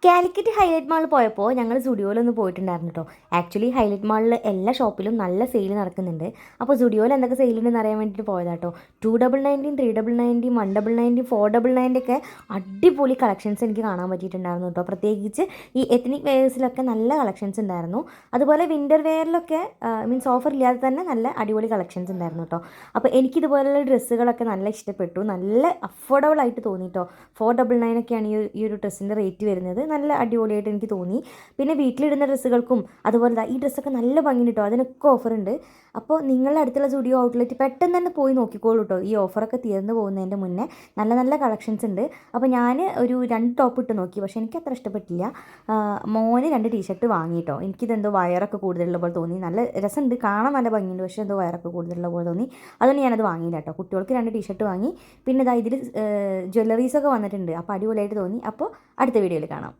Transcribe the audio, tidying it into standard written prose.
Calicut highlight മാളിൽ പോയപ്പോൾ ഞങ്ങൾ സ്റ്റുഡിയോയിലൊന്ന് പോയിട്ടുണ്ടായിരുന്നു കേട്ടോ. ആക്ച്വലി ഹൈലൈറ്റ് മാളിൽ എല്ലാ ഷോപ്പിലും നല്ല സെയിൽ നടക്കുന്നുണ്ട്. അപ്പോൾ സ്റ്റുഡിയോയിൽ എന്തൊക്കെ സെയിലുണ്ടെന്ന് അറിയാൻ വേണ്ടിയിട്ട് പോയതാണ് കേട്ടോ. 2990, 390, 190, 499 ഒക്കെ അടിപൊളി കളക്ഷൻസ് എനിക്ക് കാണാൻ പറ്റിയിട്ടുണ്ടായിരുന്നു കേട്ടോ. പ്രത്യേകിച്ച് ഈ എത്നിക് വെയേഴ്സിലൊക്കെ നല്ല കളക്ഷൻസ് ഉണ്ടായിരുന്നു. അതുപോലെ വിൻ്റർ വെയറിലൊക്കെ മീൻസ് ഓഫർ ഇല്ലാതെ തന്നെ നല്ല അടിപൊളി കളക്ഷൻസ് ഉണ്ടായിരുന്നു കേട്ടോ. അപ്പോൾ എനിക്കിതുപോലുള്ള ഡ്രസ്സുകളൊക്കെ നല്ല ഇഷ്ടപ്പെട്ടു. നല്ല അഫോർഡബിൾ ആയിട്ട് തോന്നി കേട്ടോ. 499 ഒക്കെയാണ് ഈ ഒരു ഡ്രസ്സിൻ്റെ റേറ്റ് വരുന്നത്. നല്ല അടിപൊളിയായിട്ട് എനിക്ക് തോന്നി. പിന്നെ വീട്ടിലിടുന്ന ഡ്രസ്സുകൾക്കും അതുപോലെ ഈ ഡ്രസ്സൊക്കെ നല്ല ഭംഗി കേട്ടോ. അതിനൊക്കെ ഓഫറുണ്ട്. അപ്പോൾ നിങ്ങളുടെ അടുത്തുള്ള സ്റ്റുഡിയോ ഔട്ട്ലെറ്റ് പെട്ടെന്ന് തന്നെ പോയി നോക്കിക്കോളൂ കേട്ടോ. ഈ ഓഫറൊക്കെ തീർന്നു പോകുന്നതിൻ്റെ മുന്നേ നല്ല നല്ല കളക്ഷൻസ് ഉണ്ട്. അപ്പോൾ ഞാൻ ഒരു 2 ടോപ്പ് ഇട്ട് നോക്കി, പക്ഷേ എനിക്ക് അത്ര ഇഷ്ടപ്പെട്ടില്ല. മോന് 2 ടീഷർട്ട് വാങ്ങി കേട്ടോ. എനിക്കിതെന്തോ വയറൊക്കെ കൂടുതലുള്ള പോലെ തോന്നി. നല്ല രസമുണ്ട്, കാണാൻ നല്ല ഭംഗിയുണ്ട്, പക്ഷേ എന്തോ വയറൊക്കെ കൂടുതലുള്ള പോലെ തോന്നി. അതുകൊണ്ട് ഞാനത് വാങ്ങിയില്ല കേട്ടോ. കുട്ടികൾക്ക് 2 ടീഷർട്ട് വാങ്ങി. പിന്നെ ഇതിൽ ജ്വല്ലറീസൊക്കെ വന്നിട്ടുണ്ട്. അപ്പോൾ അടിപൊളിയായിട്ട് തോന്നി. അപ്പോൾ അടുത്ത വീഡിയോയിൽ കാണാം.